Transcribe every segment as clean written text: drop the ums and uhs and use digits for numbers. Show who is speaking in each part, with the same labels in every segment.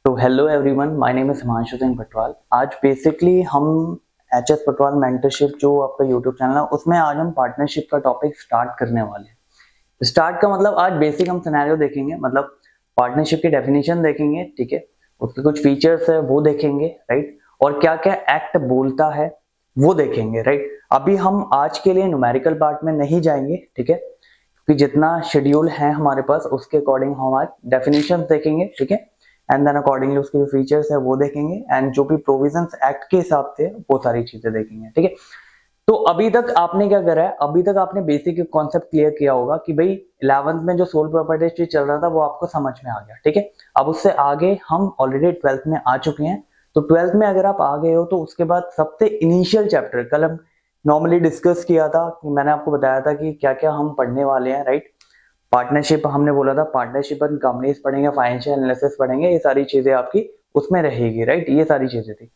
Speaker 1: तो hello everyone, my name is Himanshu Singh Patwal. आज basically हम एचएस पटवाल मेंटरशिप जो आपका यूट्यूब चैनल है उसमें आज हम पार्टनरशिप का टॉपिक स्टार्ट करने वाले हैं। स्टार्ट का मतलब आज बेसिक हम सिनेरियो देखेंगे, मतलब पार्टनरशिप की डेफिनेशन देखेंगे, ठीक है, उसके कुछ फीचर्स है वो देखेंगे, राइट, और क्या क्या एक्ट बोलता है वो देखेंगे, राइट। अभी हम आज के लिए न्यूमेरिकल पार्ट में नहीं जाएंगे, ठीक है, कि जितना शेड्यूल है हमारे पास उसके अकॉर्डिंग हमारे डेफिनेशन देखेंगे, ठीक है, एंड देन अकॉर्डिंगली उसके जो फीचर्स है वो देखेंगे, एंड जो भी प्रोविजंस एक्ट के हिसाब से वो सारी चीजें देखेंगे, ठीक है। तो अभी तक आपने क्या करा है, अभी तक आपने बेसिक कॉन्सेप्ट क्लियर किया होगा कि भाई 11th में जो सोल प्रॉपर्टी चल रहा था वो आपको समझ में आ गया, ठीक है। अब उससे आगे हम ऑलरेडी 12th में आ चुके हैं, तो 12th में अगर आप आ गए हो तो उसके बाद सबसे इनिशियल चैप्टर कल हम नॉर्मली डिस्कस किया था, मैंने आपको बताया था कि क्या क्या हम पढ़ने वाले हैं, राइट। पार्टनरशिप हमने बोला था, पार्टनरशिप एंड कंपनीज पढ़ेंगे, फाइनेंशियल एनालिसिस पढ़ेंगे, ये सारी चीजें आपकी उसमें रहेगी, राइट। ये सारी चीजें थी।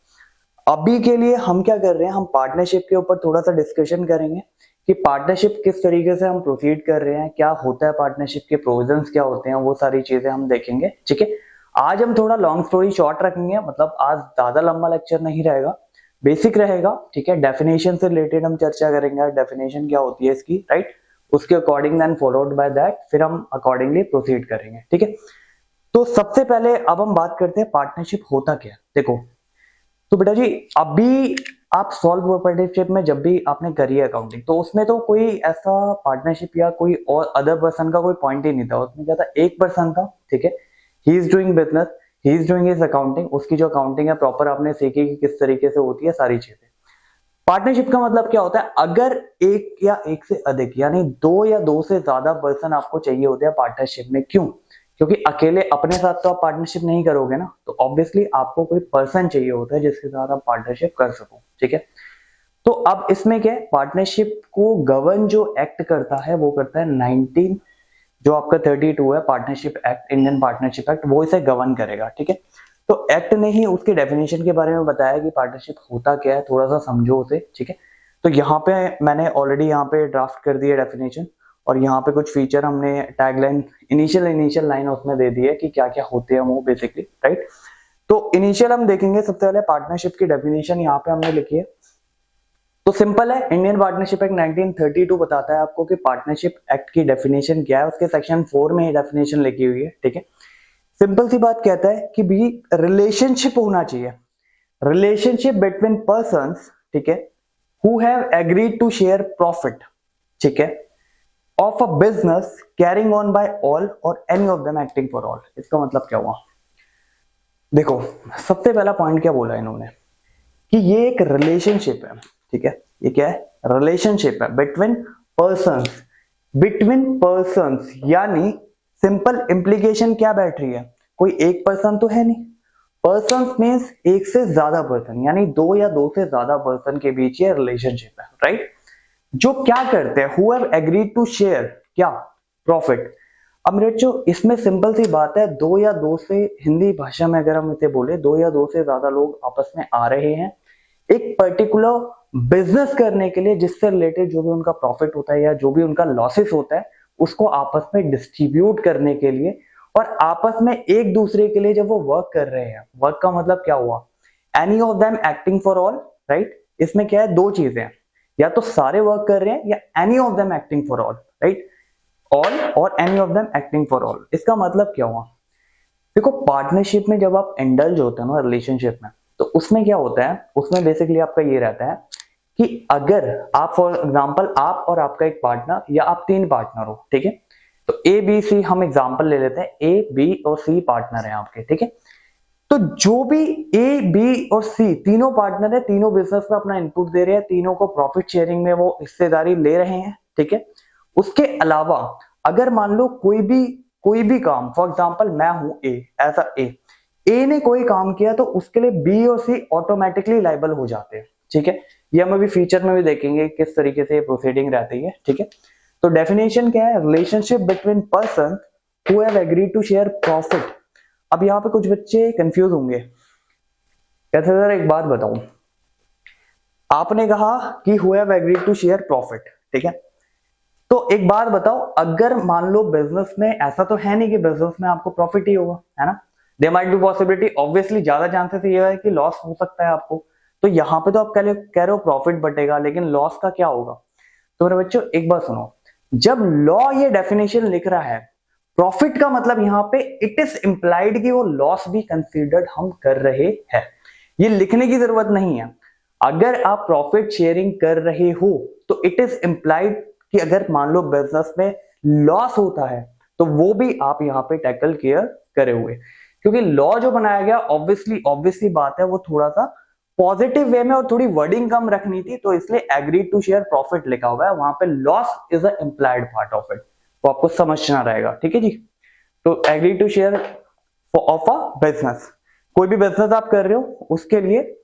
Speaker 1: अभी के लिए हम क्या कर रहे हैं, हम पार्टनरशिप के ऊपर थोड़ा सा डिस्कशन करेंगे कि पार्टनरशिप किस तरीके से हम प्रोसीड कर रहे हैं, क्या होता है पार्टनरशिप के प्रोविजंस क्या होते हैं, वो सारी चीजें हम देखेंगे, ठीक है। आज हम थोड़ा लॉन्ग स्टोरी शॉर्ट रखेंगे, मतलब आज ज्यादा लंबा लेक्चर नहीं रहेगा, बेसिक रहेगा, ठीक है। डेफिनेशन से रिलेटेड हम चर्चा करेंगे, डेफिनेशन क्या होती है इसकी, राइट। उसके according then followed by that फिर हम अकॉर्डिंगली प्रोसीड करेंगे, ठीक है। तो सबसे पहले अब हम बात करते हैं पार्टनरशिप होता क्या है। देखो तो बेटा जी, अभी आप सॉल्व पार्टनरशिप में जब भी आपने करी है अकाउंटिंग, तो उसमें तो कोई ऐसा पार्टनरशिप या कोई और अदर पर्सन का कोई पॉइंट ही नहीं था। उसमें क्या था, एक पर्सन था, ठीक है, he is doing business, he is doing his accounting, उसकी जो अकाउंटिंग है प्रॉपर आपने सीखी कि किस तरीके से होती है सारी चीजें। पार्टनरशिप का मतलब क्या होता है, अगर एक या एक से अधिक यानी दो या दो से ज्यादा पर्सन आपको चाहिए होते हैं पार्टनरशिप में। क्यों? क्योंकि अकेले अपने साथ तो आप पार्टनरशिप नहीं करोगे ना, तो ऑब्वियसली आपको कोई पर्सन चाहिए होता है जिसके साथ आप पार्टनरशिप कर सको, ठीक है। तो अब इसमें क्या है, पार्टनरशिप को गवर्न जो एक्ट करता है वो करता है 19 जो आपका 32 है partnership act, Indian partnership act, वो इसे गवर्न करेगा, ठीक है। तो एक्ट ने ही उसके डेफिनेशन के बारे में बताया कि पार्टनरशिप होता क्या है, थोड़ा सा समझो उसे, ठीक है। तो यहाँ पे मैंने ऑलरेडी यहाँ पे ड्राफ्ट कर दिया डेफिनेशन, और यहाँ पे कुछ फीचर हमने टैगलाइन इनिशियल लाइन उसमें दे दी है कि क्या क्या होते हैं वो बेसिकली, राइट। तो इनिशियल हम देखेंगे, सबसे पहले पार्टनरशिप की डेफिनेशन यहाँ पे हमने लिखी है। तो सिंपल है, इंडियन पार्टनरशिप एक्ट 1932 बताता है आपको कि पार्टनरशिप एक्ट की डेफिनेशन क्या है, उसके सेक्शन 4 में ये डेफिनेशन लिखी हुई है, ठीक है। सिंपल सी बात कहता है कि भी रिलेशनशिप होना चाहिए, रिलेशनशिप बिटवीन पर्संस, ठीक है, who have agreed to share profit, ठीक है, of a business carrying on by all और any of them acting for all. इसका मतलब क्या हुआ, देखो सबसे पहला पॉइंट क्या बोला इन्होंने कि ये एक रिलेशनशिप है, ठीक है। ये क्या है, रिलेशनशिप है बिटवीन पर्संस, बिटवीन पर्संस यानी सिंपल इंप्लीकेशन क्या बैठ रही है, कोई एक पर्सन तो है नहीं, पर्संस मींस एक से ज्यादा पर्सन, यानी दो या दो से ज्यादा पर्सन के बीच ये रिलेशनशिप है, राइट। जो क्या करते हैं, who have agreed to share क्या, प्रॉफिट। अब मेरे जो इसमें सिंपल सी बात है, दो या दो से, हिंदी भाषा में अगर हम इसे बोले, दो या दो से ज्यादा लोग आपस में आ रहे हैं एक पर्टिकुलर बिजनेस करने के लिए, जिससे रिलेटेड जो भी उनका प्रॉफिट होता है या जो भी उनका लॉसेस होता है उसको आपस में डिस्ट्रीब्यूट करने के लिए, और आपस में एक दूसरे के लिए जब वो वर्क कर रहे हैं। वर्क का मतलब क्या हुआ, any of them acting for all, right. इसमें क्या है, दो चीजें हैं, या तो सारे वर्क कर रहे हैं या any of them acting for all, right, all और any of them acting for all. इसका मतलब क्या हुआ, देखो पार्टनरशिप में जब आप इंडल्ज होते हो ना रिलेशनशिप में, तो उसमें क्या होता है, उसमें बेसिकली आपका ये रहता है कि अगर आप फॉर एग्जांपल आप और आपका एक पार्टनर या आप तीन पार्टनर हो, ठीक है, तो ए बी सी हम एग्जांपल ले लेते हैं, ए बी और सी पार्टनर है आपके, ठीक है। तो जो भी ए बी और सी तीनों पार्टनर है, तीनों बिजनेस में अपना इनपुट दे रहे हैं, तीनों को प्रॉफिट शेयरिंग में वो हिस्सेदारी ले रहे हैं, ठीक है। उसके अलावा अगर मान लो कोई भी काम, फॉर एग्जांपल मैं हूं ए, ऐसा ए ने कोई काम किया तो उसके लिए बी और सी ऑटोमेटिकली लाइबल हो जाते हैं, ठीक है। ये हम अभी फीचर में भी देखेंगे किस तरीके से प्रोसीडिंग रहती है, ठीक है। तो डेफिनेशन क्या है, relationship between person who have agreed to share profit. अब यहाँ पे कुछ बच्चे कंफ्यूज होंगे, कैसे सर, एक बात बताऊं, आपने कहा कि who have agreed to share profit, ठीक है। तो एक बात बताओ, अगर मान लो बिजनेस में ऐसा तो है नहीं कि बिजनेस में आपको प्रॉफिट ही होगा, है ना, there might be possibility, obviously ज्यादा चांसेस ये है कि लॉस हो सकता है आपको। तो यहाँ पे तो आप कह रहे हो प्रॉफिट बटेगा, लेकिन लॉस का क्या होगा? तो मेरे बच्चों एक बात सुनो, जब लॉ ये डेफिनेशन लिख रहा है प्रॉफिट का मतलब यहाँ पे इट इज इंप्लाइड कि वो लॉस भी कंसीडर्ड हम कर रहे हैं, ये लिखने की जरूरत नहीं है। अगर आप प्रॉफिट शेयरिंग कर रहे हो तो इट इज इंप्लाइड कि अगर मान लो बिजनेस में लॉस होता है तो वो भी आप यहाँ पे टैकल केयर करे हुए, क्योंकि लॉ जो बनाया गया ऑब्वियसली बात है वो थोड़ा सा पॉजिटिव वे में और थोड़ी वर्डिंग कम रखनी थी, तो इसलिए एग्री टू शेयर प्रॉफिट लिखा हुआ है, वहां पे loss is a implied part of it, तो आपको समझना रहेगा। ठीक है जी, तो agree to share of a business, कोई भी बिजनेस आप कर रहे हो उसके लिए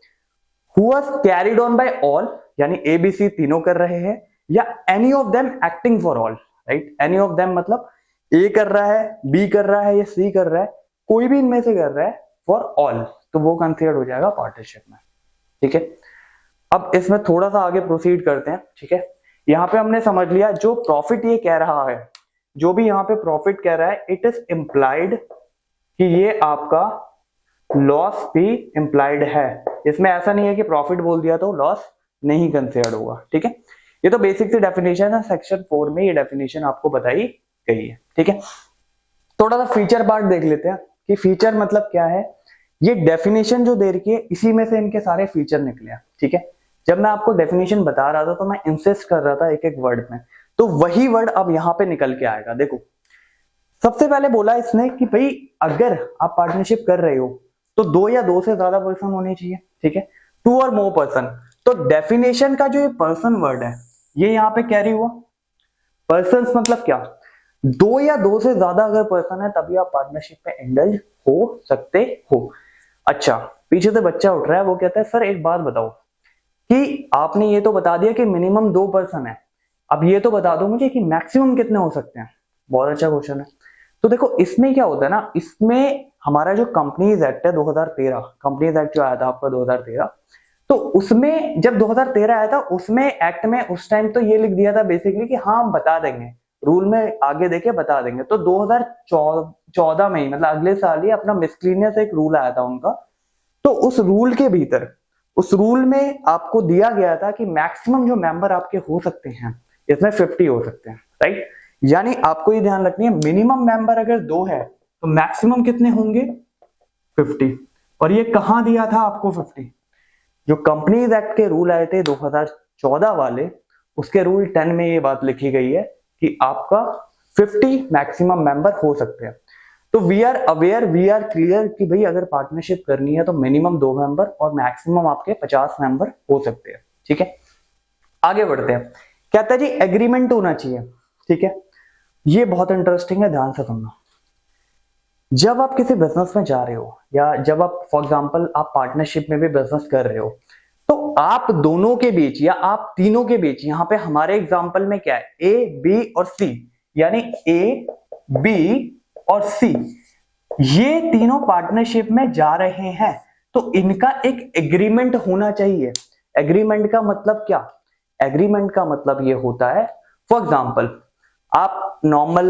Speaker 1: who was carried on by all, यानी ए बी सी तीनों कर रहे हैं, या any of them acting for all, right. Any of them मतलब ए कर रहा है, बी कर रहा है या सी कर रहा है, कोई भी इनमें से कर रहा है फॉर ऑल, तो वो कंसीडर हो जाएगा पार्टनरशिप में। ठीक है, अब इसमें थोड़ा सा आगे प्रोसीड करते हैं। ठीक है, यहाँ पे हमने समझ लिया जो प्रॉफिट ये कह रहा है, जो भी यहाँ पे प्रॉफिट कह रहा है इट इज इंप्लाइड कि ये आपका लॉस भी इंप्लाइड है, इसमें ऐसा नहीं है कि प्रॉफिट बोल दिया तो लॉस नहीं कंसीडर होगा। ठीक है, ये तो बेसिक सी डेफिनेशन है, सेक्शन 4 में ये डेफिनेशन आपको बताई गई है। ठीक है, थोड़ा सा फीचर पार्ट देख लेते हैं कि फीचर मतलब क्या है। ये डेफिनेशन जो दे रखी है इसी में से इनके सारे फीचर निकले हैं। ठीक है, जब मैं आपको डेफिनेशन बता रहा था तो मैं इंसिस्ट कर रहा था एक एक वर्ड में, तो वही वर्ड अब यहाँ पे निकल के आएगा। देखो, सबसे पहले बोला इसने कि भाई अगर आप पार्टनरशिप कर रहे हो तो 2 या 2 से ज्यादा पर्सन होने चाहिए। ठीक है, 2 और मोर पर्सन, तो डेफिनेशन का जो ये पर्सन वर्ड है ये यहाँ पे कैरी हुआ। पर्सन मतलब क्या, 2 या 2 से ज्यादा अगर पर्सन है तभी आप पार्टनरशिप में इंडल्ज हो सकते हो। अच्छा, पीछे से बच्चा उठ रहा है, वो कहता है सर एक बात बताओ कि आपने ये तो बता दिया कि मिनिमम 2 पर्सन है, अब ये तो बता दो मुझे कि मैक्सिमम कितने हो सकते हैं। बहुत अच्छा क्वेश्चन है। तो देखो इसमें क्या होता है ना, इसमें हमारा जो कंपनीज एक्ट है 2013, कंपनीज एक्ट जो आया था आपका 2013, तो उसमें जब 2013 आया था उसमें एक्ट में उस टाइम तो ये लिख दिया था बेसिकली कि हाँ हम बता देंगे, रूल में आगे देके बता देंगे। तो 2014 में ही मतलब अगले साल ही अपना मिसक्लीनियस एक रूल आया था उनका, तो उस रूल के भीतर उस रूल में आपको दिया गया था कि मैक्सिमम जो मेंबर आपके हो सकते हैं इसमें 50 हो सकते हैं, राइट। यानी आपको ये ध्यान रखनी है मिनिमम मेंबर अगर 2 है तो मैक्सिमम कितने होंगे 50। और ये कहां दिया था आपको 50, जो कंपनीज एक्ट के रूल आए थे 2014 वाले, उसके रूल 10 में ये बात लिखी गई है कि आपका 50 मैक्सिमम मेंबर हो सकते हैं। तो we are aware, we are clear कि भाई अगर पार्टनरशिप करनी है तो मिनिमम 2 मेंबर और मैक्सिमम आपके 50 मेंबर हो सकते हैं। ठीक है, आगे बढ़ते हैं। कहता है जी एग्रीमेंट होना चाहिए। ठीक है, ये बहुत इंटरेस्टिंग है, ध्यान से सुनना। जब आप किसी बिजनेस में जा रहे हो या जब आप फॉर एग्जांपल आप पार्टनरशिप में भी बिजनेस कर रहे हो, तो आप दोनों के बीच या आप तीनों के बीच, यहां पे हमारे एग्जांपल में क्या है ए बी और सी, यानी ए बी और सी ये तीनों पार्टनरशिप में जा रहे हैं, तो इनका एक एग्रीमेंट होना चाहिए। एग्रीमेंट का मतलब क्या, एग्रीमेंट का मतलब ये होता है फॉर एग्जांपल आप normal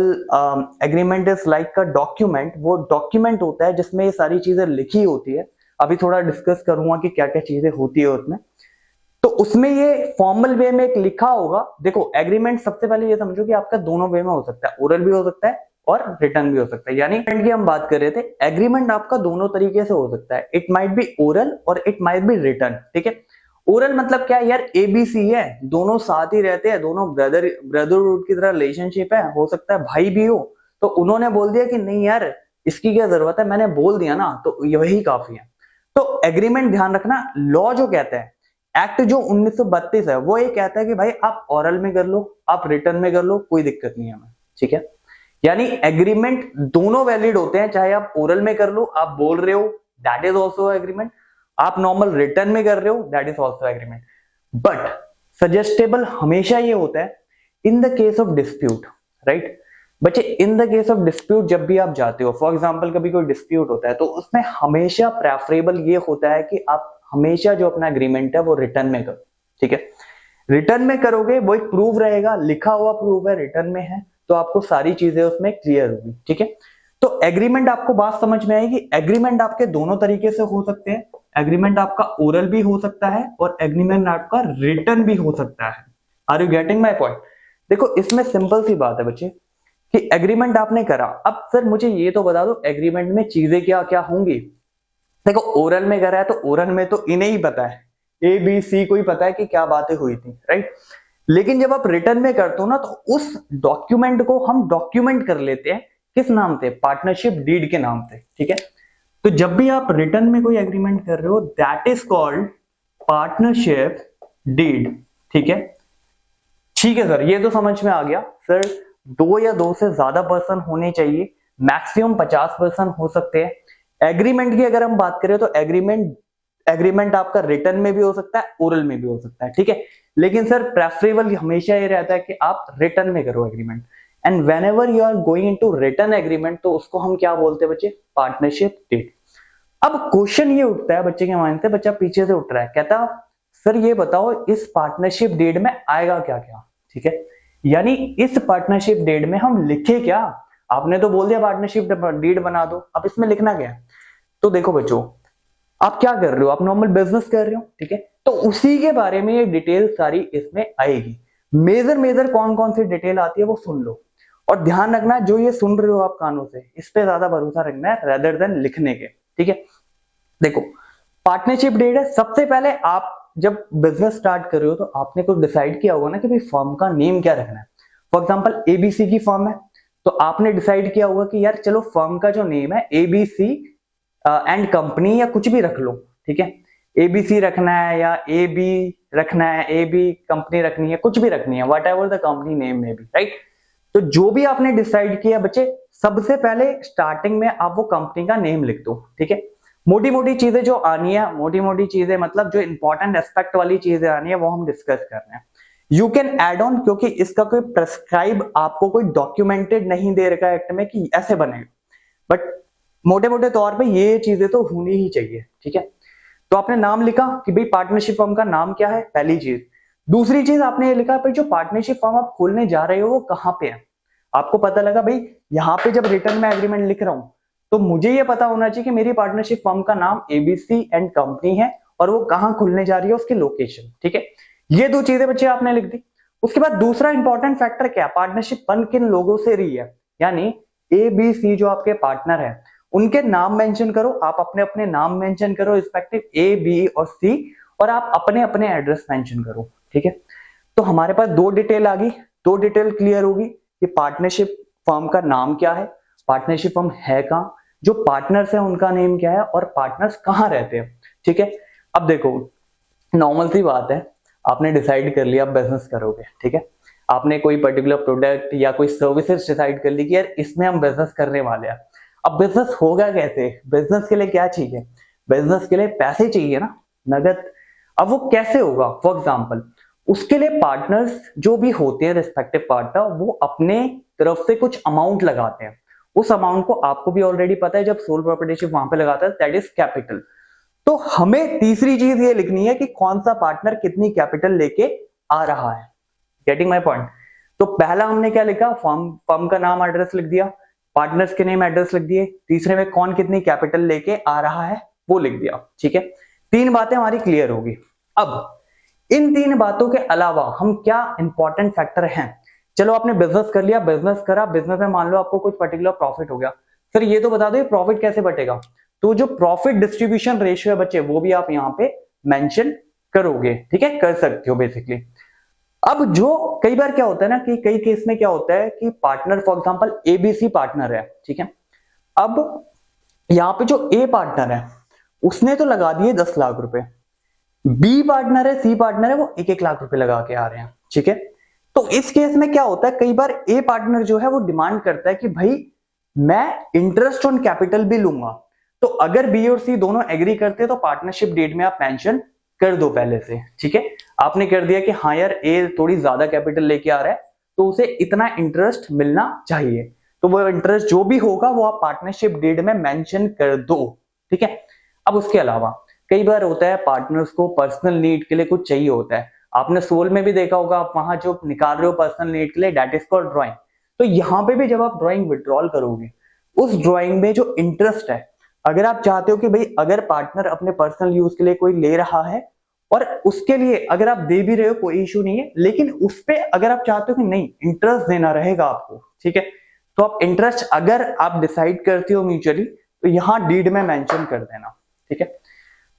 Speaker 1: agreement is like a document, वो डॉक्यूमेंट होता है जिसमें ये सारी चीजें लिखी होती है। अभी थोड़ा डिस्कस करूंगा कि क्या क्या चीजें होती है उसमें, तो उसमें ये फॉर्मल वे में एक लिखा होगा। देखो एग्रीमेंट सबसे पहले ये समझो कि आपका दोनों वे में हो सकता है, ओरल भी हो सकता है और रिटर्न भी हो सकता है। यानी की हम बात कर रहे थे, एग्रीमेंट आपका दोनों तरीके से हो सकता है, इट माइट बी ओरल और इट माइट बी रिटर्न। ठीक है, ओरल मतलब क्या है यार, एबीसी है, दोनों साथ ही रहते हैं, दोनों ब्रदरहुड की तरह रिलेशनशिप है, हो सकता है भाई भी हो, तो उन्होंने बोल दिया कि नहीं यार इसकी क्या जरूरत है, मैंने बोल दिया ना, तो यही काफी है। तो एग्रीमेंट ध्यान रखना, लॉ जो कहता है, एक्ट जो 1932 है वो ये कहता है कि भाई आप ओरल में कर लो, आप रिटर्न में कर लो, कोई दिक्कत नहीं है हमें। ठीक है, यानी एग्रीमेंट दोनों वैलिड होते हैं, चाहे आप ओरल में कर लो, आप बोल रहे हो दैट इज ऑल्सो एग्रीमेंट, आप नॉर्मल रिटर्न में कर रहे हो that is also agreement. But suggestible हमेशा ये होता है in the case of dispute, right बच्चे। In the case of dispute जब भी आप जाते हो, फॉर एग्जांपल कभी कोई डिस्प्यूट होता है, तो उसमें हमेशा प्रेफरेबल ये होता है कि आप हमेशा जो अपना एग्रीमेंट है वो रिटर्न में करो। ठीक है, रिटर्न में करोगे वो एक प्रूफ रहेगा, लिखा हुआ प्रूफ है, रिटर्न में है, तो आपको सारी चीजें उसमें क्लियर होगी। ठीक है, तो एग्रीमेंट आपको बात समझ में आएगी। एग्रीमेंट आपके दोनों तरीके से हो सकते हैं। एग्रीमेंट आपका ओरल भी हो सकता है और एग्रीमेंट आपका रिटन भी हो सकता है। Are you getting my point? देखो इसमें सिंपल सी बात है बच्चे कि एग्रीमेंट आपने करा, अब सर मुझे ये तो बता दो एग्रीमेंट में चीजें क्या क्या होंगी। देखो ओरल में करा है तो ओरल में तो इन्हें ही पता है, ए बी सी को ही पता है कि क्या बातें हुई थी, राइट। लेकिन जब आप रिटर्न में करते हो ना तो उस डॉक्यूमेंट को हम डॉक्यूमेंट कर लेते हैं, किस नाम से? पार्टनरशिप डीड के नाम से, ठीक है। तो जब भी आप रिटर्न में कोई एग्रीमेंट कर रहे हो that is called partnership deed, ठीक है। ठीक है सर, ये तो समझ में आ गया। सर 2 या 2 से ज्यादा पर्सन होने चाहिए, मैक्सिमम 50 पर्सन हो सकते हैं। एग्रीमेंट की अगर हम बात करें तो एग्रीमेंट आपका रिटर्न में भी हो सकता है, ओरल में भी हो सकता है, ठीक है। लेकिन सर प्रेफरेबल हमेशा ये रहता है कि आप रिटर्न में करो agreement. And whenever you are going into return agreement तो उसको हम क्या बोलते हैं बच्चे? Partnership deed. अब क्वेश्चन ये उठता है बच्चे के माइंड से, बच्चा पीछे से उठ रहा है, कहता सर ये बताओ इस पार्टनरशिप डीड में आएगा क्या क्या, ठीक है। यानी इस पार्टनरशिप डीड में हम लिखे क्या? आपने तो बोल दिया पार्टनरशिप डीड बना दो, अब इसमें लिखना क्या है? तो देखो बच्चों, आप क्या कर रहे हो? आप नॉर्मल बिजनेस कर रहे हो, ठीक है। तो उसी के बारे में ये डिटेल सारी इसमें आएगी। मेजर कौन कौन सी डिटेल आती है वो सुन लो, और ध्यान रखना जो ये सुन रहे हो आप कानों से, इस पे ज्यादा भरोसा रखना है रेदर देन लिखने के, ठीक है। देखो पार्टनरशिप डीड है, सबसे पहले आप जब बिजनेस स्टार्ट कर रहे हो तो आपने कुछ डिसाइड किया होगा ना कि भाई फर्म का नेम क्या रखना है। फॉर एग्जांपल एबीसी की फर्म है तो आपने डिसाइड किया होगा कि यार चलो फर्म का जो नेम है एबीसी एंड कंपनी या कुछ भी रख लो, ठीक है। एबीसी रखना है या ए बी रखना है, ए बी कंपनी रखनी है, कुछ भी रखनी है, what ever the company name में भी, राइट। तो जो भी आपने डिसाइड किया बच्चे, सबसे पहले स्टार्टिंग में आप वो कंपनी का नेम लिख दो, ठीक है। मोटी मोटी चीजें जो आनी है, मोटी मोटी चीजें मतलब जो इंपॉर्टेंट एस्पेक्ट वाली चीजें आनी है वो हम डिस्कस कर रहे हैं। यू कैन एड ऑन, क्योंकि इसका कोई प्रेस्क्राइब आपको कोई डॉक्यूमेंटेड नहीं दे रखा है एक्ट में कि ऐसे बनेगा, बट मोटे मोटे तौर पे ये चीजें तो होनी ही चाहिए, ठीक है। तो आपने नाम लिखा कि भाई पार्टनरशिप फर्म का नाम क्या है, पहली चीज। दूसरी चीज आपने ये लिखा भाई जो पार्टनरशिप फर्म आप खोलने जा रहे हो वो कहाँ पे है। आपको पता लगा भाई यहाँ पे जब रिटर्न में एग्रीमेंट लिख रहा हूं तो मुझे ये पता होना चाहिए कि मेरी पार्टनरशिप फर्म का नाम एबीसी एंड कंपनी है और वो कहाँ खुलने जा रही है, उसकी लोकेशन, ठीक है। ये 2 चीजें बच्चे आपने लिख दी। उसके बाद दूसरा इंपॉर्टेंट फैक्टर क्या? पार्टनरशिप बन किन लोगों से रही है, यानी ए बी सी जो आपके पार्टनर है उनके नाम मेंशन करो। आप अपने अपने नाम मेंशन करो रिस्पेक्टिव ए बी और सी, और आप अपने अपने एड्रेस मेंशन करो, ठीक है। तो हमारे पास 2 डिटेल आ गई, 2 डिटेल क्लियर होगी कि पार्टनरशिप फर्म का नाम क्या है, पार्टनरशिप फर्म है कहां, जो पार्टनर्स है उनका नेम क्या है और पार्टनर्स कहां रहते हैं, ठीक है। अब देखो नॉर्मल सी बात है, आपने डिसाइड कर लिया आप बिजनेस करोगे, ठीक है। आपने कोई पर्टिकुलर प्रोडक्ट या कोई सर्विसेज डिसाइड कर ली कि यार इसमें हम बिजनेस करने वाले हैं। अब बिजनेस होगा कैसे? बिजनेस के लिए क्या चाहिए? बिजनेस के लिए पैसे चाहिए ना, नगद। अब वो कैसे होगा? फॉर एग्जाम्पल उसके लिए पार्टनर्स जो भी होते हैं रिस्पेक्टिव पार्टनर वो अपने तरफ से कुछ अमाउंट लगाते हैं। उस अमाउंट को आपको भी ऑलरेडी पता है, जब सोल प्रॉपर्टीशिप वहां पे लगाता है दैट इज कैपिटल। तो हमें तीसरी चीज ये लिखनी है कि कौन सा पार्टनर कितनी कैपिटल लेके आ रहा है। Getting my point? तो पहला हमने क्या लिखा? फर्म का नाम एड्रेस लिख दिया, पार्टनर्स के नेम एड्रेस लिख दिए, तीसरे में कौन कितनी कैपिटल लेके आ रहा है वो लिख दिया, ठीक है। 3 बातें हमारी क्लियर होगी। अब इन 3 बातों के अलावा हम क्या इंपॉर्टेंट फैक्टर हैं? चलो आपने बिजनेस कर लिया, बिजनेस करा, बिजनेस में मान लो आपको कुछ पर्टिकुलर प्रॉफिट हो गया, सर ये तो बता दो ये प्रॉफिट कैसे बटेगा। तो जो प्रॉफिट डिस्ट्रीब्यूशन रेशियो है बच्चे वो भी आप यहाँ पे मेंशन करोगे, ठीक है, कर सकते हो बेसिकली। अब जो कई बार क्या होता है ना कि कई केस में क्या होता है कि partner for example ABC partner है, ठीक है। अब यहाँ पे जो ए पार्टनर है उसने तो लगा दिए 10 लाख रुपए, बी पार्टनर है, सी पार्टनर है, वो 1-1 लाख रुपए लगा के आ रहे हैं, ठीक है। तो इस केस में क्या होता है, कई बार ए पार्टनर जो है वो डिमांड करता है कि भाई मैं इंटरेस्ट ऑन कैपिटल भी लूंगा। तो अगर बी और सी दोनों एग्री करते हैं तो पार्टनरशिप डेट में आप मेंशन कर दो पहले से, ठीक है। आपने कर दिया कि हाँ यार ए थोड़ी ज्यादा कैपिटल लेके आ रहा है तो उसे इतना इंटरेस्ट मिलना चाहिए, तो वो इंटरेस्ट जो भी होगा वो आप पार्टनरशिप डेट में मेंशन कर दो, ठीक है। अब उसके अलावा कई बार होता है पार्टनर्स को पर्सनल नीड के लिए कुछ चाहिए होता है। आपने सोल में भी देखा होगा, आप वहां जो निकाल रहे हो पर्सनल नीड के लिए दैट इज कॉल्ड ड्राइंग। तो यहाँ पे भी जब आप ड्राइंग विड्रॉल करोगे उस ड्राइंग में जो इंटरेस्ट है, अगर आप चाहते हो कि भाई अगर पार्टनर अपने पर्सनल यूज के लिए कोई ले रहा है और उसके लिए अगर आप दे भी रहे हो कोई इशू नहीं है, लेकिन उस पे अगर आप चाहते हो कि नहीं इंटरेस्ट देना रहेगा आपको, ठीक है, तो आप इंटरेस्ट अगर आप डिसाइड करते हो म्यूचुअली तो यहां डीड में मेंशन कर देना, ठीक है।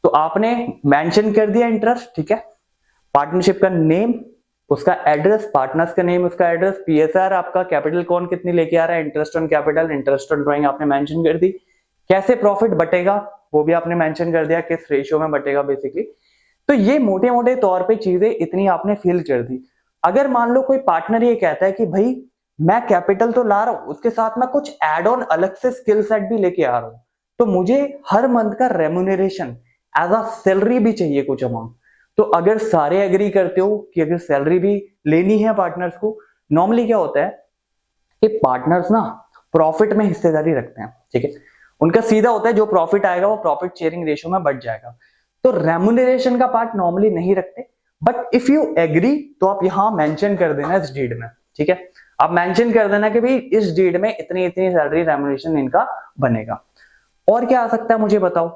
Speaker 1: तो आपने मेंशन कर दिया इंटरेस्ट, ठीक है, पार्टनरशिप का नेम, उसका एड्रेस, पार्टनर्स का नेम, उसका एड्रेस, पीएसआर आपका कैपिटल कौन कितनी लेके आ रहा है, interest on capital, interest on drawing आपने मेंशन कर दी, कैसे प्रॉफिट बटेगा वो भी आपने मेंशन कर दिया, किस रेशियो में बटेगा बेसिकली। तो ये मोटे मोटे तौर पे चीजें इतनी आपने फिल कर दी। अगर मान लो कोई पार्टनर ये कहता है कि भाई मैं कैपिटल तो ला रहा हूं, उसके साथ मैं कुछ एड ऑन अलग से स्किल सेट भी लेके आ रहा हूं, तो मुझे हर मंथ का रेम्यूनरेशन एज अ सैलरी भी चाहिए कुछ अमाउंट। तो अगर सारे एग्री करते हो कि अगर सैलरी भी लेनी है पार्टनर्स को, नॉर्मली क्या होता है कि पार्टनर्स ना प्रॉफिट में हिस्सेदारी रखते हैं, ठीक है, उनका सीधा होता है जो प्रॉफिट आएगा वो प्रॉफिट शेयरिंग रेशियो में बढ़ जाएगा। तो रेम्यूनरेशन का पार्ट नॉर्मली नहीं रखते, बट इफ यू एग्री तो आप यहां मेंशन कर देना इस डीड में, ठीक है, आप मेंशन कर देना कि भाई इस डीड में इतनी इतनी सैलरी रेम्यूनरेशन इनका बनेगा। और क्या आ सकता है मुझे बताओ।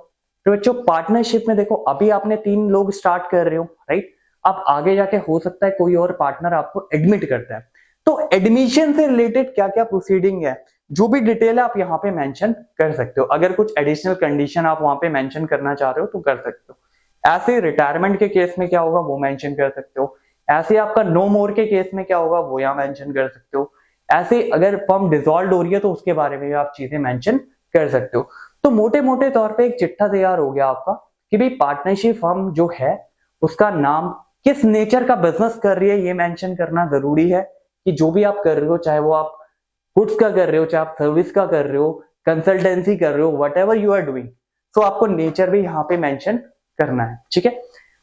Speaker 1: तो बच्चों पार्टनरशिप में देखो अभी आपने 3 लोग स्टार्ट कर रहे हो, राइट, अब आगे जाके हो सकता है कोई और पार्टनर आपको एडमिट करता है, तो एडमिशन से रिलेटेड क्या क्या प्रोसीडिंग है जो भी डिटेल है आप यहाँ पे मेंशन कर सकते हो। अगर कुछ एडिशनल कंडीशन आप वहां पे मेंशन करना चाह रहे हो तो कर सकते हो। ऐसे रिटायरमेंट के केस में क्या होगा वो मेंशन कर सकते हो। ऐसे आपका नो मोर के केस में क्या होगा वो यहाँ मेंशन कर सकते हो। ऐसे अगर फर्म डिसॉल्व हो रही है तो उसके बारे में भी आप चीजें मेंशन कर सकते हो। तो मोटे मोटे तौर पे एक चिट्ठा तैयार हो गया आपका कि भाई पार्टनरशिप फर्म जो है उसका नाम, किस नेचर का बिजनेस कर रही है ये मेंशन करना जरूरी है कि जो भी आप कर रहे हो, चाहे वो आप गुड्स का कर रहे हो, चाहे आप सर्विस का कर रहे हो, कंसल्टेंसी कर रहे हो, whatever you are doing, तो आपको नेचर भी यहाँ पे मेंशन करना है, ठीक है।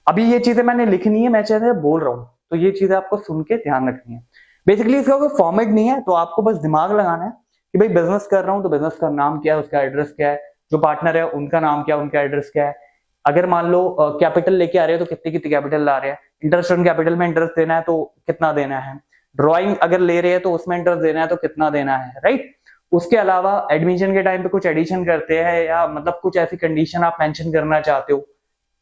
Speaker 1: अभी ये चीजें मैंने लिखनी है, मैं चाहे बोल रहा हूँ, तो ये चीजें आपको सुन के ध्यान रखनी है। बेसिकली इसका कोई फॉर्मेट नहीं है, तो आपको बस दिमाग लगाना है कि भाई बिजनेस कर रहा हूँ तो बिजनेस का नाम क्या है, उसका एड्रेस क्या है, जो पार्टनर है उनका नाम क्या है, उनका एड्रेस क्या है। अगर मान लो कैपिटल लेके आ रहे हो तो कितनी कितनी कैपिटल ला रहे हैं, इंटरेस्ट ऑन कैपिटल में इंटरेस्ट देना है तो कितना देना है, ड्राइंग अगर ले रहे हैं तो उसमें इंटरेस्ट देना है तो कितना देना है, राइट। उसके अलावा एडमिशन के टाइम पे कुछ एडिशन करते हैं या मतलब कुछ ऐसी कंडीशन आप मेंशन करना चाहते हो,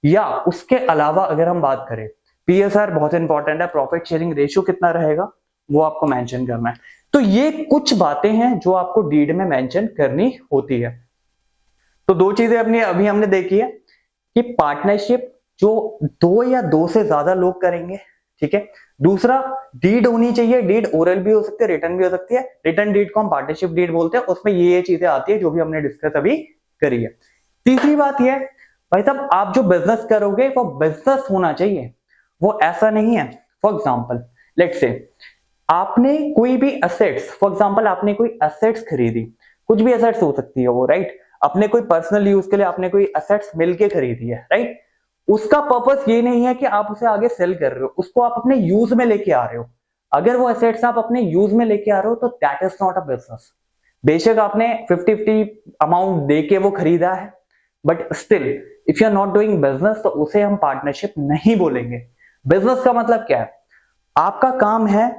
Speaker 1: या उसके अलावा अगर हम बात करें पीएसआर बहुत इंपॉर्टेंट है, प्रॉफिट शेयरिंग रेशियो कितना रहेगा वो आपको मेंशन करना है। तो ये कुछ बातें हैं जो आपको डीड में मेंशन करनी होती है। तो 2 चीजें अपनी अभी हमने देखी है कि पार्टनरशिप जो 2 या 2 से ज्यादा लोग करेंगे, ठीक है। दूसरा डीड होनी चाहिए, डीड ओरल भी हो सकती है, रिटर्न भी हो सकती है। रिटर्न डीड को हम पार्टनरशिप डीड बोलते हैं, उसमें ये चीजें आती है जो भी हमने डिस्कस अभी करी है। तीसरी बात यह भाई साहब आप जो बिजनेस करोगे वो बिजनेस होना चाहिए, वो ऐसा नहीं है। फॉर एग्जाम्पल लेट्स से आपने कोई भी एसेट्स, फॉर एग्जाम्पल आपने कोई एसेट्स खरीदी, कुछ भी एसेट्स हो सकती है वो, राइट, अपने कोई पर्सनल यूज के लिए आपने कोई एसेट्स मिलके खरीदी है, राइट। उसका पर्पस ये नहीं है कि आप उसे आगे सेल कर रहे हो, उसको आप अपने यूज में लेके आ रहे हो। अगर वो एसेट्स आप अपने यूज में लेके आ रहे हो तो that is not a business. बेशक आपने 50-50 अमाउंट दे के वो खरीदा है, but still if you are not doing business तो उसे हम पार्टनरशिप नहीं बोलेंगे। बिजनेस का मतलब क्या है, आपका काम है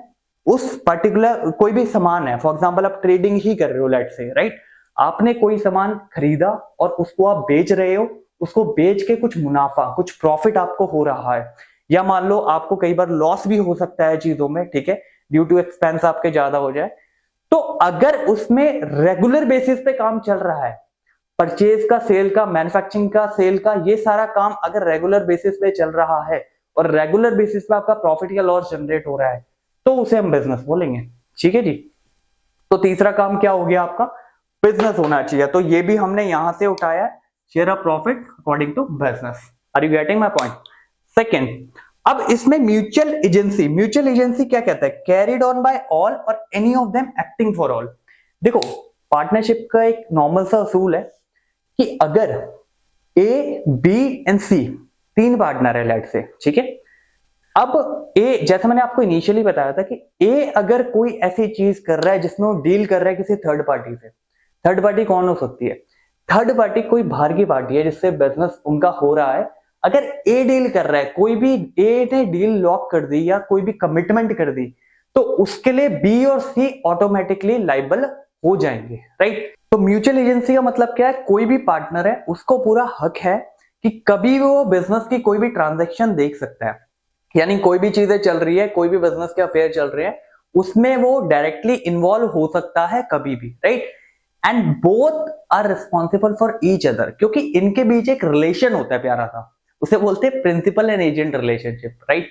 Speaker 1: उस पर्टिकुलर कोई भी सामान है, फॉर एग्जाम्पल आप ट्रेडिंग ही कर रहे हो लेट्स से, राइट, आपने कोई सामान खरीदा और उसको आप बेच रहे हो, उसको बेच के कुछ मुनाफा कुछ प्रॉफिट आपको हो रहा है, या मान लो आपको कई बार लॉस भी हो सकता है चीजों में, ठीक है, ड्यू टू एक्सपेंस आपके ज्यादा हो जाए। तो अगर उसमें रेगुलर बेसिस पे काम चल रहा है, परचेज का, सेल का, मैन्युफैक्चरिंग का, सेल का, ये सारा काम अगर रेगुलर बेसिस पे चल रहा है और रेगुलर बेसिस पे आपका प्रॉफिट या लॉस जनरेट हो रहा है तो उसे हम बिजनेस बोलेंगे, ठीक है जी। तो तीसरा काम क्या हो गया आपका, बिजनेस होना चाहिए। तो ये भी हमने यहां से उठाया, share of profit according to business. Are you getting my point? Second, अब इसमें म्यूचुअल एजेंसी, म्यूचुअल एजेंसी क्या कहता है, कैरिड ऑन बाय ऑल और any of them acting for all. देखो पार्टनरशिप का एक नॉर्मल सा असूल है कि अगर A, B and C 3 partner है लेट से, ठीक है। अब ए, जैसे मैंने आपको इनिशियली बताया था कि ए अगर कोई ऐसी चीज कर रहा है जिसमें वो डील कर रहा है किसी थर्ड पार्टी से, थर्ड पार्टी कौन हो सकती है, थर्ड पार्टी कोई बाहर की पार्टी है जिससे बिजनेस उनका हो रहा है। अगर ए डील कर रहा है, कोई भी ए ने डील लॉक कर दी या कोई भी कमिटमेंट कर दी, तो उसके लिए बी और सी ऑटोमेटिकली लाइबल हो जाएंगे, राइट। तो म्यूचुअल एजेंसी का मतलब क्या है, कोई भी पार्टनर है उसको पूरा हक है कि कभी वो बिजनेस की कोई भी ट्रांजैक्शन देख सकता है, यानी कोई भी चीजें चल रही है, कोई भी बिजनेस के अफेयर चल रहे हैं, उसमें वो डायरेक्टली इन्वॉल्व हो सकता है कभी भी, right. And both are responsible for each other, क्योंकि इनके बीच एक रिलेशन होता है प्यारा सा, उसे बोलते हैं principal and agent relationship, right.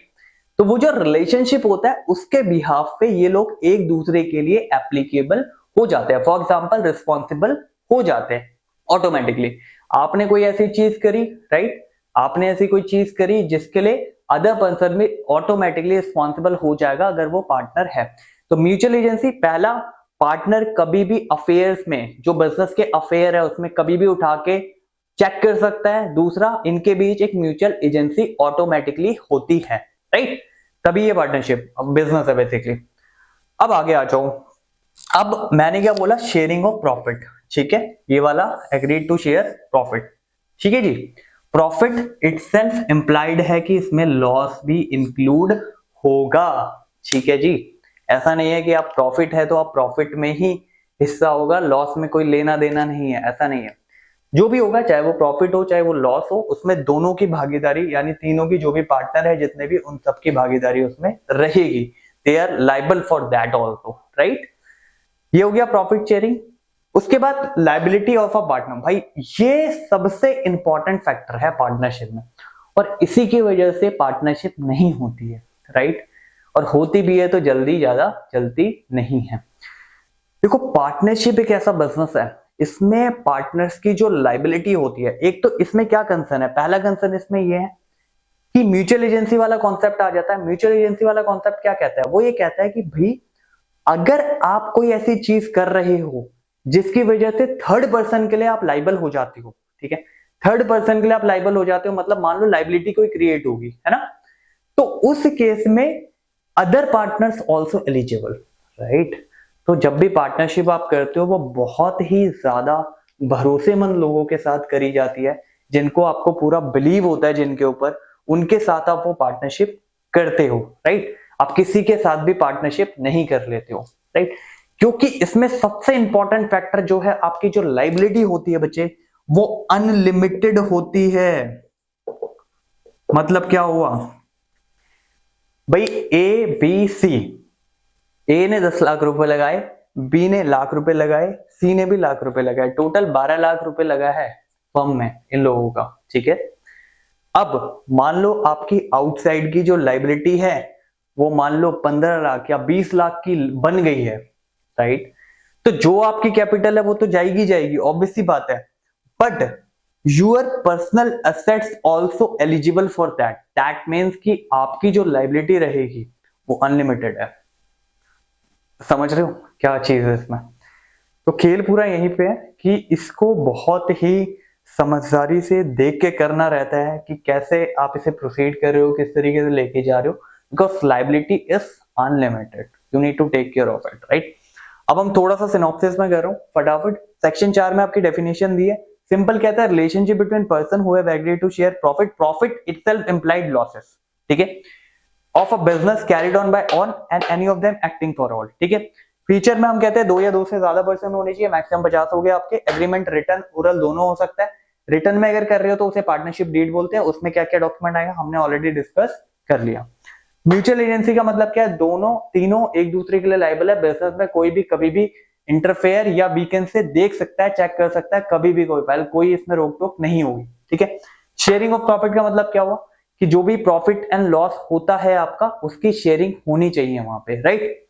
Speaker 1: तो वो जो रिलेशनशिप होता है उसके बिहाफ पे ये लोग एक दूसरे के लिए एप्लीकेबल हो जाते हैं, फॉर एग्जाम्पल रिस्पॉन्सिबल हो जाते हैं ऑटोमेटिकली। आपने कोई ऐसी चीज करी, राइट, आपने ऐसी कोई चीज करी जिसके लिए अदर पर्सन भी ऑटोमेटिकली रिस्पॉन्सिबल हो जाएगा अगर वो पार्टनर है। तो म्यूचुअल एजेंसी, पहला, पार्टनर कभी भी अफेयर्स में, जो बिजनेस के अफेयर है उसमें कभी भी उठा के चेक कर सकता है। दूसरा, इनके बीच एक म्यूचुअल एजेंसी ऑटोमेटिकली होती है, राइट, तभी ये पार्टनरशिप बिजनेस है बेसिकली। अब आगे आ जाओ। अब मैंने क्या बोला, शेयरिंग ऑफ प्रॉफिट, ठीक है, ये वाला एग्रीड टू शेयर प्रॉफिट, ठीक है जी। प्रॉफिट इटसेल्फ इंप्लाइड है कि इसमें लॉस भी इंक्लूड होगा, ठीक है जी। ऐसा नहीं है कि आप प्रॉफिट है तो आप प्रॉफिट में ही हिस्सा होगा, लॉस में कोई लेना देना नहीं है, ऐसा नहीं है। जो भी होगा, चाहे वो प्रॉफिट हो चाहे वो लॉस हो, उसमें दोनों की भागीदारी, यानी तीनों की जो भी पार्टनर है जितने भी, उन सबकी भागीदारी उसमें रहेगी। They are liable for that also, right. ये हो गया प्रॉफिट शेयरिंग। उसके बाद लायबिलिटी ऑफ अ पार्टनर, भाई ये सबसे इंपॉर्टेंट फैक्टर है पार्टनरशिप में, और इसी की वजह से पार्टनरशिप नहीं होती है, राइट, और होती भी है तो जल्दी ज्यादा चलती नहीं है। देखो, पार्टनरशिप एक ऐसा बिजनेस है, इसमें पार्टनर्स की जो लायबिलिटी होती है, एक तो इसमें क्या कंसर्न है, पहला कंसर्न इसमें ये है कि म्यूचुअल एजेंसी वाला कॉन्सेप्ट आ जाता है। म्यूचुअल एजेंसी वाला कॉन्सेप्ट क्या कहता है, वो ये कहता है कि भाई अगर आप कोई ऐसी चीज कर रहे हो जिसकी वजह से थर्ड पर्सन के लिए आप लाइबल हो जाती हो, ठीक है, थर्ड पर्सन के लिए आप लाइबल हो जाते हो, मतलब मान लो लाइबिलिटी कोई क्रिएट होगी, है ना, तो उस केस में other partners also eligible, right. तो जब भी पार्टनरशिप आप करते हो वो बहुत ही ज्यादा भरोसेमंद लोगों के साथ करी जाती है, जिनको आपको पूरा बिलीव होता है जिनके ऊपर, उनके साथ आप वो पार्टनरशिप करते हो, राइट। आप किसी के साथ भी पार्टनरशिप नहीं कर लेते हो, राइट, क्योंकि इसमें सबसे इंपॉर्टेंट फैक्टर जो है, आपकी जो लायबिलिटी होती है बच्चे, वो अनलिमिटेड होती है। मतलब क्या हुआ भाई, ए बी सी, ए ने 10 लाख रुपए लगाए, बी ने लाख रुपए लगाए, सी ने भी लाख रुपए लगाए, टोटल 12 लाख रुपए लगा है फर्म में इन लोगों का, ठीक है। अब मान लो आपकी आउटसाइड की जो लायबिलिटी है वो मान लो 15 लाख या 20 लाख की बन गई है, राइट, तो जो आपकी कैपिटल है वो तो जाएगी जाएगी, ऑब्वियस सी बात है, but your personal assets also eligible for that. That means कि आपकी जो लायबिलिटी रहेगी वो अनलिमिटेड है। समझ रहे हो क्या चीज है इसमें? तो खेल पूरा यहीं पे है कि इसको बहुत ही समझदारी से देख के करना रहता है कि कैसे आप इसे प्रोसीड कर रहे हो, किस तरीके से लेके जा रहे हो, because liability is unlimited, you need to take care of it, right. अब हम थोड़ा सा सिनॉप्सिस में कर रहा हूं फटाफट। सेक्शन 4 में आपकी डेफिनेशन दी है, सिंपल कहता है relationship between person who have agreed to share profit, profit itself implied losses, ठीक है, of a business carried on by on and any of them acting for all, ठीक है। फीचर में हम कहते हैं 2 या 2 से ज्यादा पर्सन होने चाहिए, मैक्सिमम 50 हो गया आपके। एग्रीमेंट रिटन ओरल दोनों हो सकता है। रिटर्न में अगर कर रहे हो तो उसे पार्टनरशिप डीड बोलते हैं, उसमें क्या क्या डॉक्यूमेंट आएगा हमने ऑलरेडी डिस्कस कर लिया। म्यूचुअल एजेंसी का मतलब क्या है, दोनों तीनों एक दूसरे के लिए लायबल है, बिजनेस में कोई भी कभी भी इंटरफेयर या वीकेंड से देख सकता है, चेक कर सकता है, कभी भी कोई इसमें रोक टोक नहीं होगी, ठीक है। शेयरिंग ऑफ प्रॉफिट का मतलब क्या हुआ कि जो भी प्रॉफिट एंड लॉस होता है आपका, उसकी शेयरिंग होनी चाहिए वहां पे, राइट।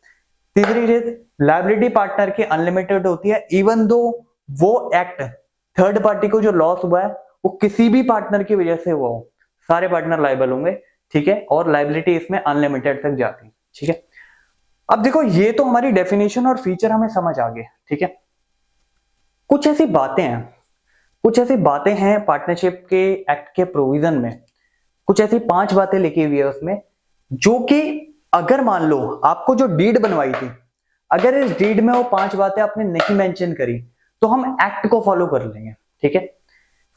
Speaker 1: तीसरी चीज, लायबिलिटी पार्टनर की अनलिमिटेड होती है, इवन दो वो एक्ट थर्ड पार्टी को जो लॉस हुआ है वो किसी भी पार्टनर की वजह से हुआ हो, सारे पार्टनर लायबल होंगे, ठीक है, और लायबिलिटी इसमें अनलिमिटेड तक जाती है, ठीक है। अब देखो, ये तो हमारी डेफिनेशन और फीचर हमें समझ आ गए, ठीक है। कुछ ऐसी बातें हैं पार्टनरशिप के एक्ट के प्रोविजन में, कुछ ऐसी 5 बातें लिखी हुई है उसमें, जो कि अगर मान लो आपको जो डीड बनवाई थी, अगर इस डीड में वो 5 बातें आपने नहीं मेंशन करी तो हम एक्ट को फॉलो कर लेंगे, ठीक है।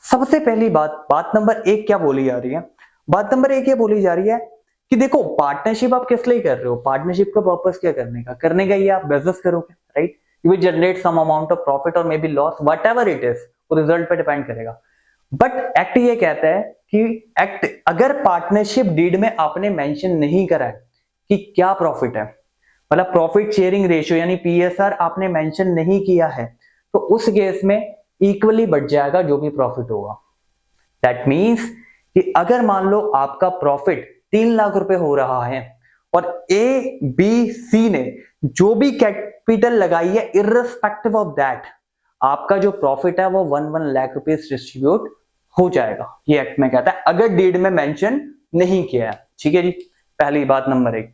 Speaker 1: सबसे पहली बात नंबर 1 क्या बोली जा रही है? बात नंबर 1 ये बोली जा रही है कि देखो, पार्टनरशिप आप किस लिए कर रहे हो, पार्टनरशिप का पर्पस क्या करने का ये आप बिजनेस करोगे, right. You will generate some amount of profit और maybe loss, whatever it is, वो रिजल्ट पे डिपेंड करेगा। बट एक्ट ये कहता है कि एक्ट अगर पार्टनरशिप डीड में आपने मेंशन नहीं करा है कि क्या प्रॉफिट है, मतलब प्रॉफिट शेयरिंग रेशियो यानी पीएसआर आपने मेंशन नहीं किया है, तो उस केस में इक्वली बढ़ जाएगा जो भी प्रॉफिट होगा। दैट मीन्स कि अगर मान लो आपका प्रॉफिट 3 लाख रुपए हो रहा है और ए बी सी ने जो भी कैपिटल लगाई है, इररिस्पेक्टिव ऑफ दैट आपका जो प्रॉफिट है वो 1 लाख रुपीज डिस्ट्रीब्यूट हो जाएगा। ये एक्ट में कहता है अगर डीड में मेंशन नहीं किया है। ठीक है जी, पहली बात नंबर 1।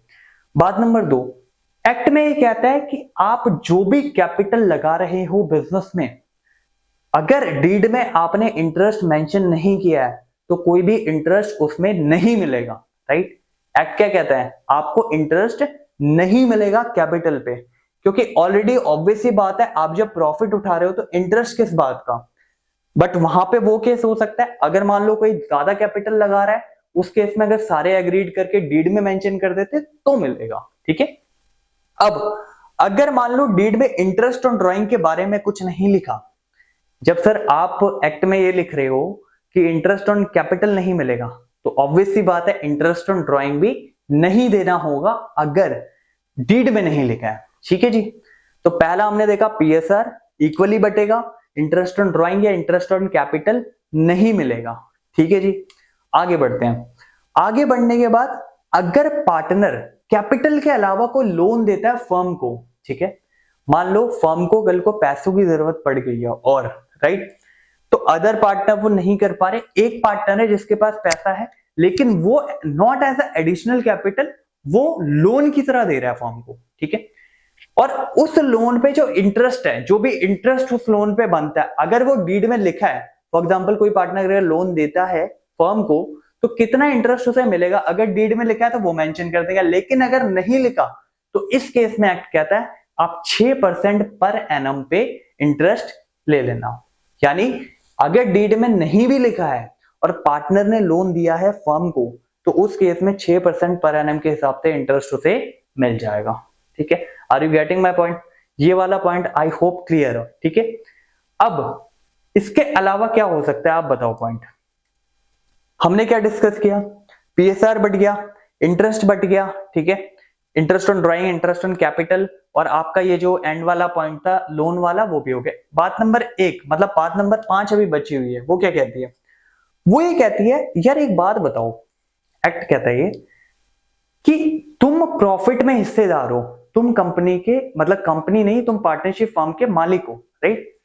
Speaker 1: बात नंबर 2, एक्ट में ये कहता है कि आप जो भी कैपिटल लगा रहे हो बिजनेस में, अगर डीड में आपने इंटरेस्ट मेंशन नहीं किया है तो कोई भी इंटरेस्ट उसमें नहीं मिलेगा। राइट, एक्ट क्या कहता है, आपको इंटरेस्ट नहीं मिलेगा कैपिटल पे, क्योंकि ऑलरेडी ऑब्वियस ही बात है आप जब प्रॉफिट उठा रहे हो तो इंटरेस्ट किस बात का। बट वहां पे वो केस हो सकता है अगर मान लो कोई ज्यादा कैपिटल लगा रहा है, उस केस में अगर सारे एग्रीड करके डीड में मेंशन कर देते तो मिलेगा। ठीक है, अब अगर मान लो डीड में इंटरेस्ट ऑन ड्राइंग के बारे में कुछ नहीं लिखा, जब सर आप एक्ट में ये लिख रहे हो कि इंटरेस्ट ऑन कैपिटल नहीं मिलेगा, तो ऑब्वियस सी बात है इंटरेस्ट ऑन ड्राइंग भी नहीं देना होगा अगर डीड में नहीं लिखा है। ठीक है जी, तो पहला हमने देखा पीएसआर इक्वली बटेगा, इंटरेस्ट ऑन ड्राइंग या इंटरेस्ट ऑन कैपिटल नहीं मिलेगा। ठीक है जी, आगे बढ़ते हैं। आगे बढ़ने के बाद अगर पार्टनर कैपिटल के अलावा कोई लोन देता है फर्म को, ठीक है, मान लो फर्म को कल को पैसों की जरूरत पड़ गई है और राइट, तो अदर पार्टनर वो नहीं कर पा रहे, एक पार्टनर है जिसके पास पैसा है लेकिन वो नॉट एज एडिशनल कैपिटल, वो लोन की तरह दे रहा है फर्म को। ठीक है, और उस लोन पे जो इंटरेस्ट है, जो भी इंटरेस्ट उस लोन पे बनता है, अगर वो डीड में लिखा है, फॉर एग्जांपल कोई पार्टनर अगर लोन देता है फर्म को तो कितना इंटरेस्ट उसे मिलेगा, अगर डीड में लिखा है तो वो मेंशन कर देगा, लेकिन अगर नहीं लिखा तो इस केस में एक्ट कहता है आप 6% पर एनम पे इंटरेस्ट ले लेना। यानी अगर डीड में नहीं भी लिखा है और पार्टनर ने लोन दिया है फर्म को, तो उस केस में 6% पर एनम के हिसाब से इंटरेस्ट उसे मिल जाएगा। ठीक है, are you getting my point? ये वाला पॉइंट आई होप क्लियर हो। ठीक है, अब इसके अलावा क्या हो सकता है आप बताओ पॉइंट। हमने क्या डिस्कस किया, पीएसआर बढ़ गया, इंटरेस्ट बढ़ गया, ठीक है, interest on drawing, interest on capital, और आपका ये जो एंड वाला पॉइंट था लोन वाला वो भी हो गया। बात नंबर 1 मतलब बात नंबर 5 अभी बची हुई है, वो क्या कहती है, वो ये कहती है यार एक बात बताओ, एक्ट कहता है ये कि तुम प्रॉफिट में हिस्सेदार हो, तुम कंपनी के, मतलब कंपनी नहीं, तुम पार्टनरशिप फर्म के मालिक हो, राइट,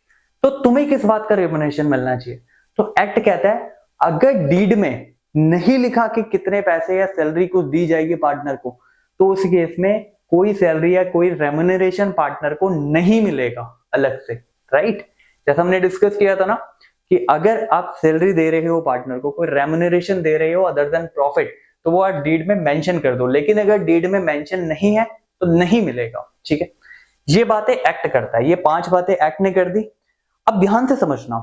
Speaker 1: तो तुम्हें किस बात का रेम्युनरेशन मिलना चाहिए। तो एक्ट कहता है अगर डीड में नहीं लिखा कि कितने पैसे या सैलरी को दी जाएगी पार्टनर को, तो उस केस में कोई सैलरी या कोई रेम्युनरेशन पार्टनर को नहीं मिलेगा अलग से। राइट, जैसा हमने डिस्कस किया था ना कि अगर आप सैलरी दे रहे हो पार्टनर को, कोई रेम्युनरेशन दे रहे हो अदर देन प्रॉफिट, तो वो आप डीड में मेंशन कर दो, लेकिन अगर डीड में मेंशन नहीं है तो नहीं मिलेगा। ठीक है, ये बातें एक्ट करता है, ये 5 बातें एक्ट ने कर दी। अब ध्यान से समझना,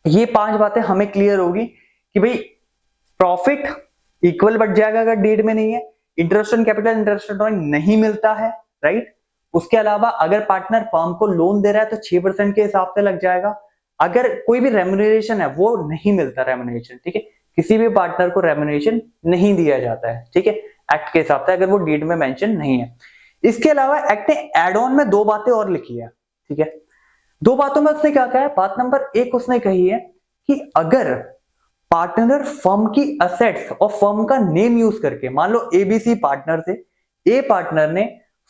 Speaker 1: ये 5 बातें हमें क्लियर होगी कि भाई प्रॉफिट इक्वल बढ़ जाएगा अगर डीड में नहीं है, interest on capital, interest on drawing नहीं मिलता है, राइट, उसके अलावा अगर पार्टनर फर्म को लोन दे रहा है तो 6% के हिसाब से लग जाएगा, अगर कोई भी रेम्युनरेशन है वो नहीं मिलता रेम्युनरेशन। ठीक है, किसी भी पार्टनर को रेम्युनरेशन नहीं दिया जाता है, ठीक है, एक्ट के हिसाब से अगर वो डीड में मेंशन नहीं है। इसके अलावा एक्ट ने एड ऑन में 2 बातें और लिखी है। ठीक है, 2 बातों में उसने क्या कहा है, बात नंबर 1 उसने कही है कि अगर पार्टनर फर्म की असेट्स और फर्म का नेम यूज करके, मान लो एबीसी पार्टनर थे, ए पार्टनर ने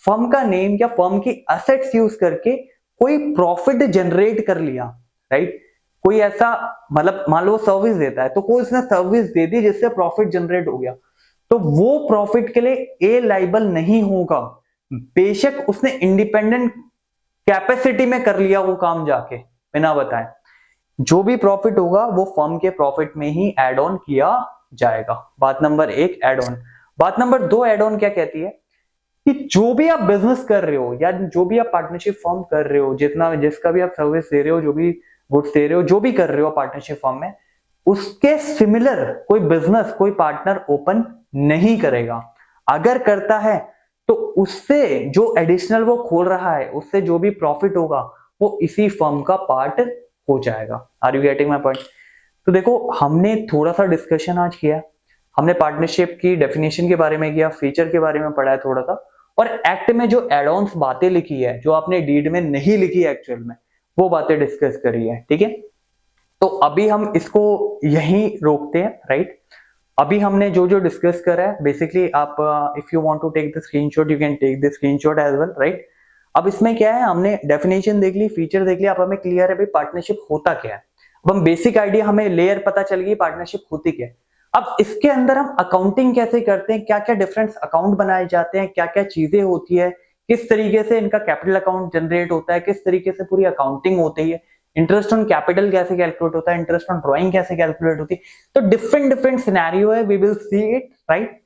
Speaker 1: फर्म का नेम या फर्म की असेट्स यूज करके कोई प्रॉफिट जनरेट कर लिया, राइट, कोई ऐसा, मतलब मान लो सर्विस देता है तो कोई उसने सर्विस दे दी जिससे प्रॉफिट जनरेट हो गया, तो वो प्रॉफिट के लिए ए लाइबल नहीं होगा, बेशक उसने इंडिपेंडेंट कैपेसिटी में कर लिया वो काम जाके बिना बताए, जो भी प्रॉफिट होगा वो फर्म के प्रॉफिट में ही एड ऑन किया जाएगा। बात नंबर 1 एड ऑन। बात नंबर 2 एड ऑन क्या कहती है कि जो भी आप बिजनेस कर रहे हो या जो भी आप पार्टनरशिप फर्म कर रहे हो, जितना जिसका भी आप सर्विस दे रहे हो, जो भी गुड्स दे रहे हो, जो भी कर रहे हो पार्टनरशिप फर्म में, उसके सिमिलर कोई बिजनेस कोई पार्टनर ओपन नहीं करेगा। अगर करता है तो उससे जो एडिशनल वो खोल रहा है उससे जो भी प्रॉफिट होगा वो इसी फर्म का पार्ट हो जाएगा। Are you getting my point? तो देखो हमने थोड़ा सा डिस्कशन आज किया, हमने पार्टनरशिप की डेफिनेशन के बारे में किया, फीचर के बारे में पढ़ा है थोड़ा सा, और एक्ट में जो एड ऑन्स बातें लिखी है जो आपने डीड में नहीं लिखी है एक्चुअल में, वो बातें डिस्कस करी है। ठीक है, तो अभी हम इसको यहीं रोकते हैं, राइट? अभी हमने जो जो डिस्कस करा है बेसिकली आप if you want to take the screenshot you can take the screenshot as well, right? अब इसमें क्या है, हमने डेफिनेशन देख ली, फीचर देख लिया, अब हमें क्लियर है भाई पार्टनरशिप होता क्या है। अब हम बेसिक आइडिया, हमें लेयर पता चल गई पार्टनरशिप होती क्या है। अब इसके अंदर हम अकाउंटिंग कैसे करते हैं, क्या क्या डिफरेंट अकाउंट बनाए जाते हैं, क्या क्या चीजें होती है, किस तरीके से इनका कैपिटल अकाउंट जनरेट होता है, किस तरीके से पूरी अकाउंटिंग होती है, इंटरेस्ट ऑन कैपिटल कैसे कैलकुलेट होता है, इंटरेस्ट ऑन ड्रॉइंग कैसे कैलकुलेट होती है। तो डिफरेंट डिफरेंट सिनेरियो है, we will see it, right?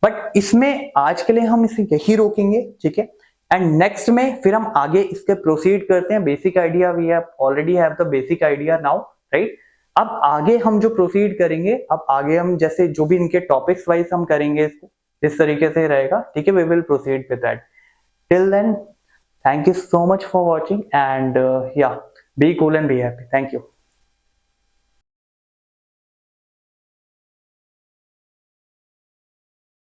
Speaker 1: But इसमें आज के लिए हम इसे यही रोकेंगे, ठीक है? एंड नेक्स्ट में फिर हम आगे इसके प्रोसीड करते हैं। Basic idea we have already have the basic idea now, right? अब आगे हम जो प्रोसीड करेंगे, अब आगे हम जैसे जो भी इनके टॉपिक्स वाइज हम करेंगे इसको इस तरीके से रहेगा, ठीक है? We will proceed with that. Till then, thank you so much for watching and yeah, be cool and be happy. Thank you.